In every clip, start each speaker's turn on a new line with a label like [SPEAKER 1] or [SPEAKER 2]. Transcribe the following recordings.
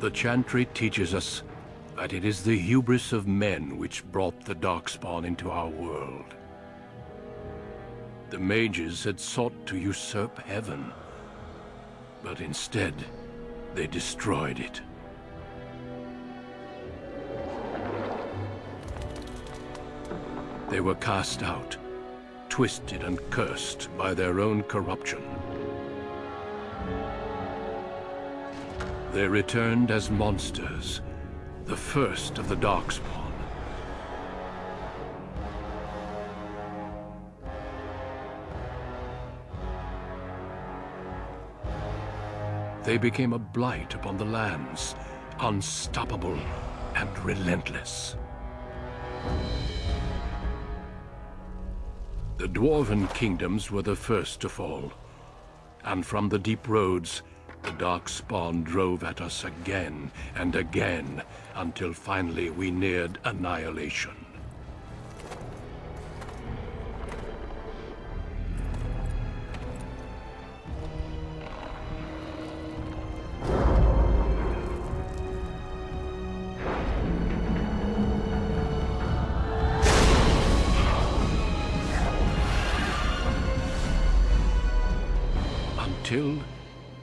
[SPEAKER 1] The Chantry teaches us that it is the hubris of men which brought the Darkspawn into our world. The mages had sought to usurp heaven, but instead, they destroyed it. They were cast out, twisted and cursed by their own corruption. They returned as monsters, the first of the Darkspawn. They became a blight upon the lands, unstoppable and relentless. The Dwarven kingdoms were the first to fall, and from the deep roads, the Darkspawn drove at us again and again, until finally we neared annihilation. Until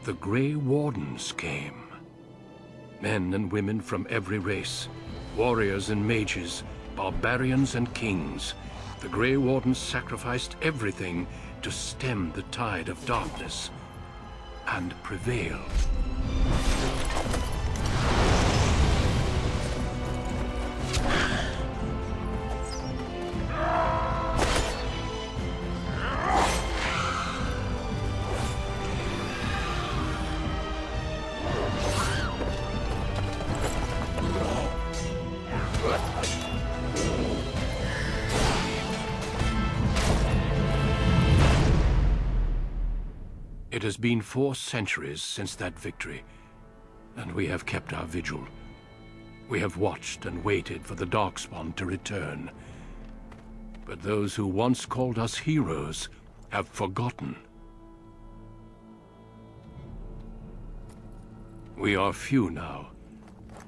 [SPEAKER 1] the Grey Wardens came. Men and women from every race, warriors and mages, barbarians and kings. The Grey Wardens sacrificed everything to stem the tide of darkness and prevail. It has been 4 centuries since that victory, and we have kept our vigil. We have watched and waited for the Darkspawn to return. But those who once called us heroes have forgotten. We are few now,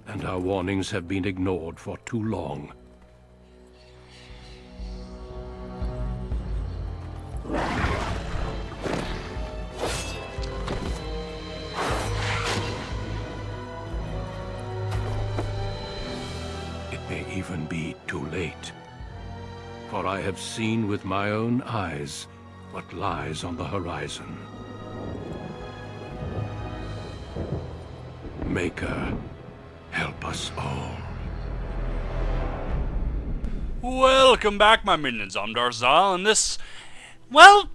[SPEAKER 1] and our warnings have been ignored for too long. Even be too late. For I have seen with my own eyes what lies on the horizon. Maker, help us all.
[SPEAKER 2] Welcome back, my minions. I'm Darzal, and this... well,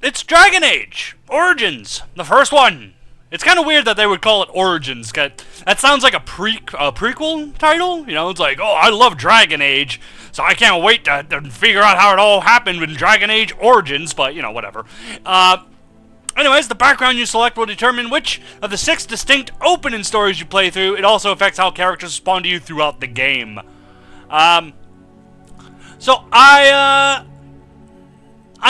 [SPEAKER 2] it's Dragon Age Origins, the first one. It's kind of weird that they would call it Origins. That sounds like a prequel title. You know, it's like, oh, I love Dragon Age, so I can't wait to figure out how it all happened in Dragon Age Origins, but, you know, whatever. Anyways, the background you select will determine which of the 6 distinct opening stories you play through. It also affects how characters respond to you throughout the game. So, I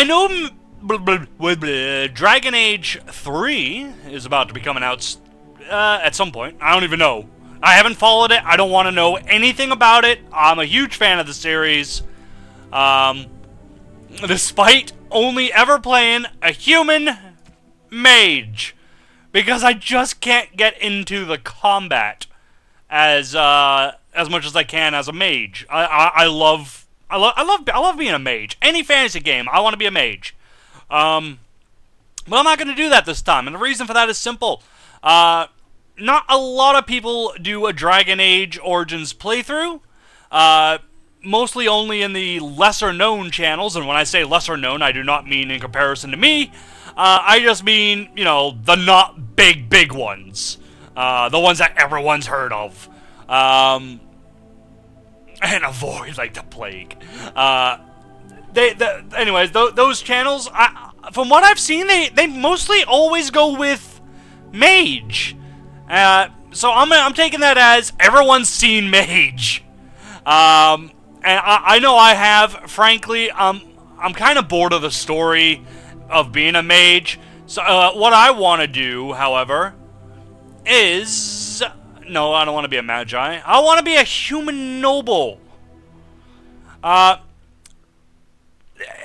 [SPEAKER 2] know... Dragon Age 3 is about to be coming out at some point. I don't even know. I haven't followed it. I don't want to know anything about it. I'm a huge fan of the series. Despite only ever playing a human mage. Because I just can't get into the combat as much as I can as a mage. I love being a mage. Any fantasy game, I want to be a mage. But I'm not going to do that this time, and the reason for that is simple. Not a lot of people do a Dragon Age Origins playthrough, mostly only in the lesser-known channels, and when I say lesser-known, I do not mean in comparison to me. I just mean, you know, the not big ones. The ones that everyone's heard of. And avoid, like, the plague. Anyways, those channels, from what I've seen, they mostly always go with mage. So I'm taking that as everyone's seen mage. And I know I have. Frankly, I'm kind of bored of the story of being a mage. So what I want to do, however, is No, I don't want to be a magi. I want to be a human noble.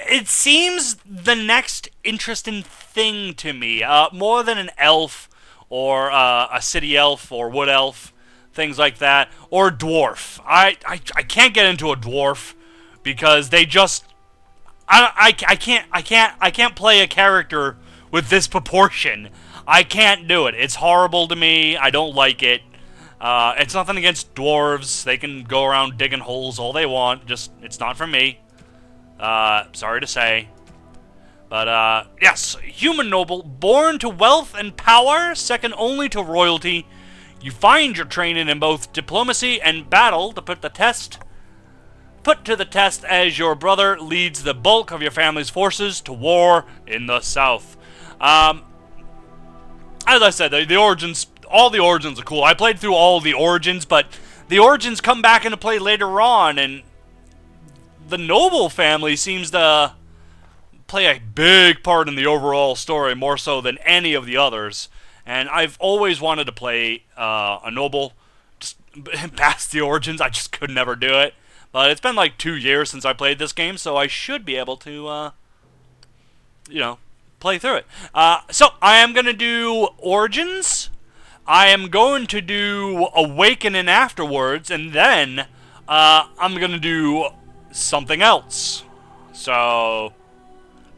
[SPEAKER 2] It seems the next interesting thing to me, more than an elf or a city elf or wood elf, things like that, or a dwarf. I can't get into a dwarf because they just I can't play a character with this proportion. I can't do it. It's horrible to me. I don't like it. It's nothing against dwarves. They can go around digging holes all they want. Just, it's not for me. Sorry to say. But, yes, human noble, born to wealth and power, second only to royalty. You find your training in both diplomacy and battle to put to the test as your brother leads the bulk of your family's forces to war in the south. As I said, the origins, all the origins are cool. I played through all the origins, but the origins come back into play later on, and the noble family seems to play a big part in the overall story, more so than any of the others. And I've always wanted to play a noble, just past the origins. I just could never do it. But it's been like 2 years since I played this game, so I should be able to, play through it. So I am going to do Origins. I am going to do Awakening afterwards, and then I'm going to do something else. So,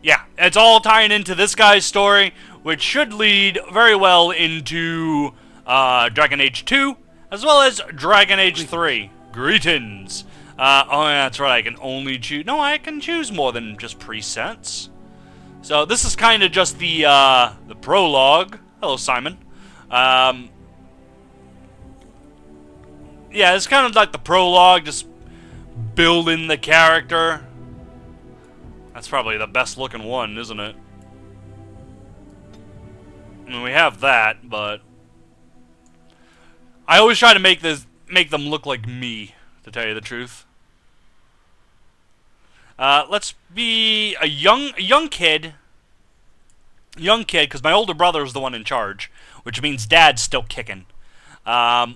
[SPEAKER 2] yeah, it's all tying into this guy's story, which should lead very well into Dragon Age 2, as well as Dragon Age 3. Greetings. Oh, yeah, that's right, I can only choose... No, I can choose more than just presets. So this is kind of just the prologue. Hello, Simon. Yeah, it's kind of like the prologue, just building the character. That's probably the best looking one, isn't it? I mean, we have that, but I always try to make them look like me, to tell you the truth. Let's be a young kid, because my older brother is the one in charge, which means Dad's still kicking. No,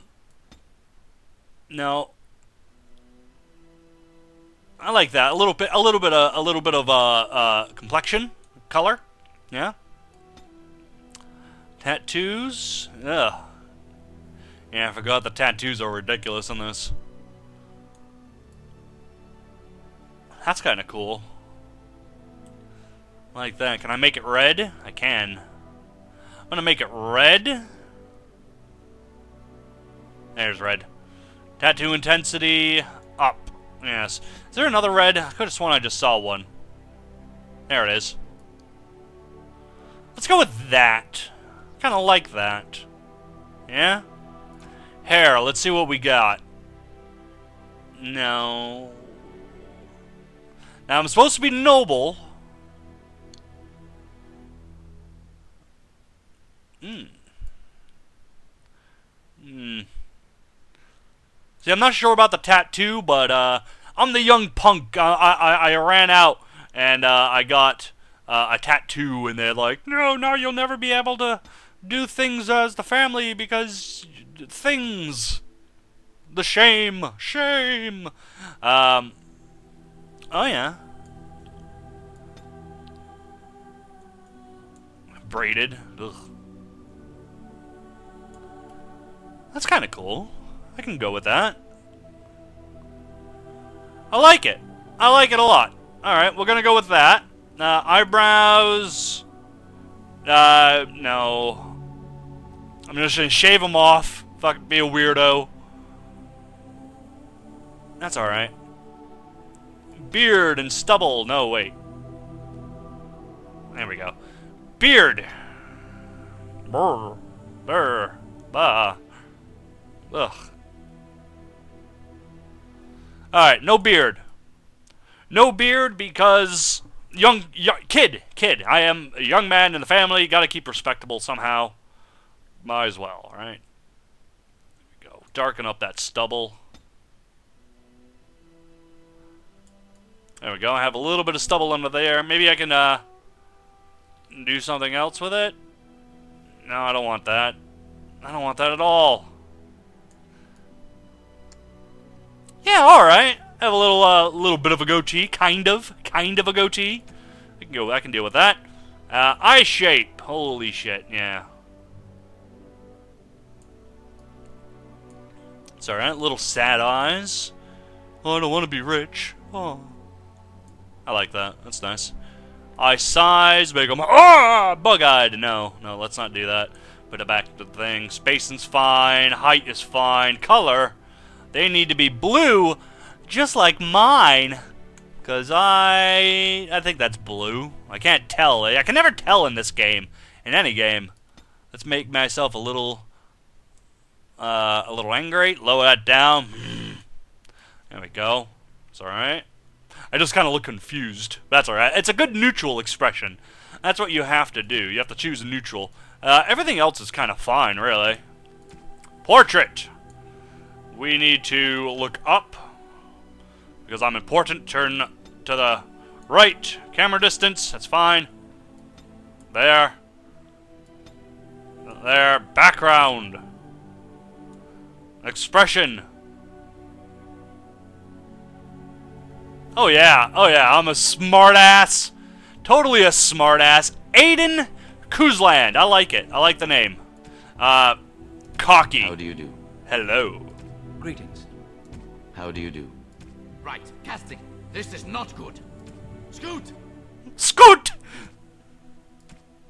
[SPEAKER 2] I like that a little bit of complexion, color, yeah. Tattoos, ugh. Yeah, I forgot the tattoos are ridiculous in this. That's kind of cool. Like that. Can I make it red? I can. I'm gonna make it red. There's red. Tattoo intensity up. Yes. Is there another red? I could have sworn I just saw one. There it is. Let's go with that. Kind of like that. Yeah? Hair. Let's see what we got. No. Now, I'm supposed to be noble. See, I'm not sure about the tattoo, but I'm the young punk. I ran out and I got a tattoo, and they're like, no, you'll never be able to do things as the family because things. The shame. Oh, yeah. Braided. Ugh. That's kind of cool. I can go with that. I like it. I like it a lot. Alright, we're gonna go with that. Eyebrows. No. I'm just gonna shave them off. Fuck, be a weirdo. That's alright. Beard and stubble. No, wait. There we go. Beard. Brr. Brr. Bah. Ugh. Alright, no beard. No beard because... Kid. I am a young man in the family. Gotta keep respectable somehow. Might as well, right? There we go. Darken up that stubble. There we go. I have a little bit of stubble under there. Maybe I can do something else with it. No, I don't want that. I don't want that at all. Yeah, alright. Have a little bit of a goatee. Kind of a goatee. I can deal with that. Eye shape. Holy shit, yeah. It's alright. Little sad eyes. Oh, I don't want to be rich. Oh. I like that. That's nice. Eye size. Make them bug-eyed. No, let's not do that. Put it back to the thing. Spacing's fine. Height is fine. Color. They need to be blue, just like mine. Because I think that's blue. I can't tell. I can never tell in this game. In any game. Let's make myself a little angry. Lower that down. There we go. It's alright. I just kind of look confused. That's alright. It's a good neutral expression. That's what you have to do. You have to choose a neutral. Everything else is kind of fine, really. Portrait. We need to look up. Because I'm important. Turn to the right. Camera distance. That's fine. There. There. Background. Expression. Oh yeah, I'm a smartass. Totally a smartass. Aiden Kuzland. I like it. I like the name. Cocky.
[SPEAKER 3] How do you do?
[SPEAKER 2] Hello.
[SPEAKER 4] Greetings.
[SPEAKER 3] How do you do?
[SPEAKER 4] Right, casting. This is not good. Scoot!
[SPEAKER 2] Scoot!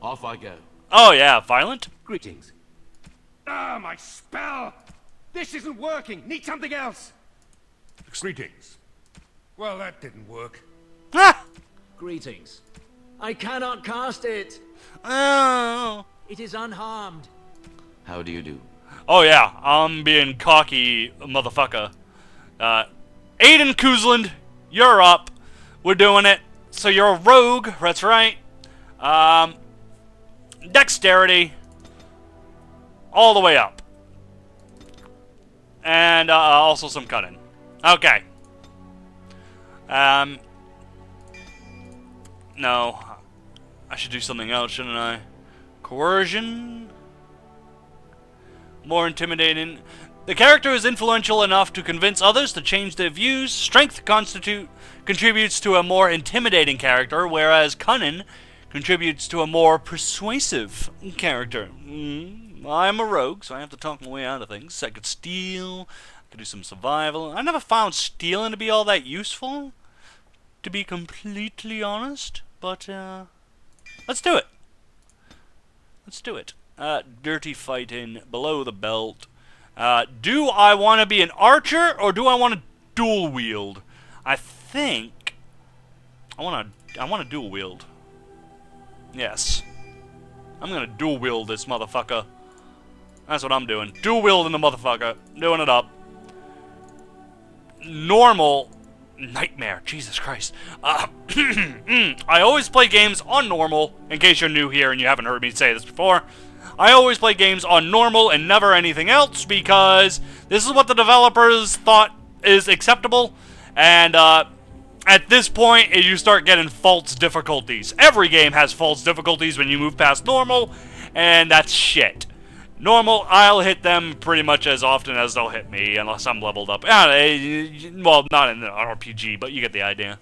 [SPEAKER 4] Off I go.
[SPEAKER 2] Oh yeah, violent?
[SPEAKER 4] Greetings. Ah, my spell! This isn't working. Need something else.
[SPEAKER 5] Greetings. Well, that didn't work.
[SPEAKER 2] Ah!
[SPEAKER 6] Greetings. I cannot cast it.
[SPEAKER 2] Oh.
[SPEAKER 6] It is unharmed.
[SPEAKER 3] How do you do?
[SPEAKER 2] Oh yeah, I'm being cocky, motherfucker. Aiden Kuzland, you're up. We're doing it. So you're a rogue, that's right. Dexterity. All the way up. And also some cunning. Okay. No. I should do something else, shouldn't I? Coercion? More intimidating. The character is influential enough to convince others to change their views. Strength contributes to a more intimidating character, whereas cunning contributes to a more persuasive character. I'm a rogue, so I have to talk my way out of things. I could steal. I could do some survival. I never found stealing to be all that useful, to be completely honest. But, let's do it. Let's do it. Dirty fighting, below the belt. Do I want to be an archer, or do I want to dual wield? I think I want to dual wield. Yes. I'm going to dual wield this motherfucker. That's what I'm doing. Dual wielding the motherfucker. Doing it up. Normal. Nightmare. Jesus Christ. I always play games on normal, in case you're new here and you haven't heard me say this before. I always play games on normal and never anything else, because this is what the developers thought is acceptable, and at this point you start getting false difficulties. Every game has false difficulties when you move past normal, and that's shit. Normal, I'll hit them pretty much as often as they'll hit me, unless I'm leveled up. Well, not in the RPG, but you get the idea.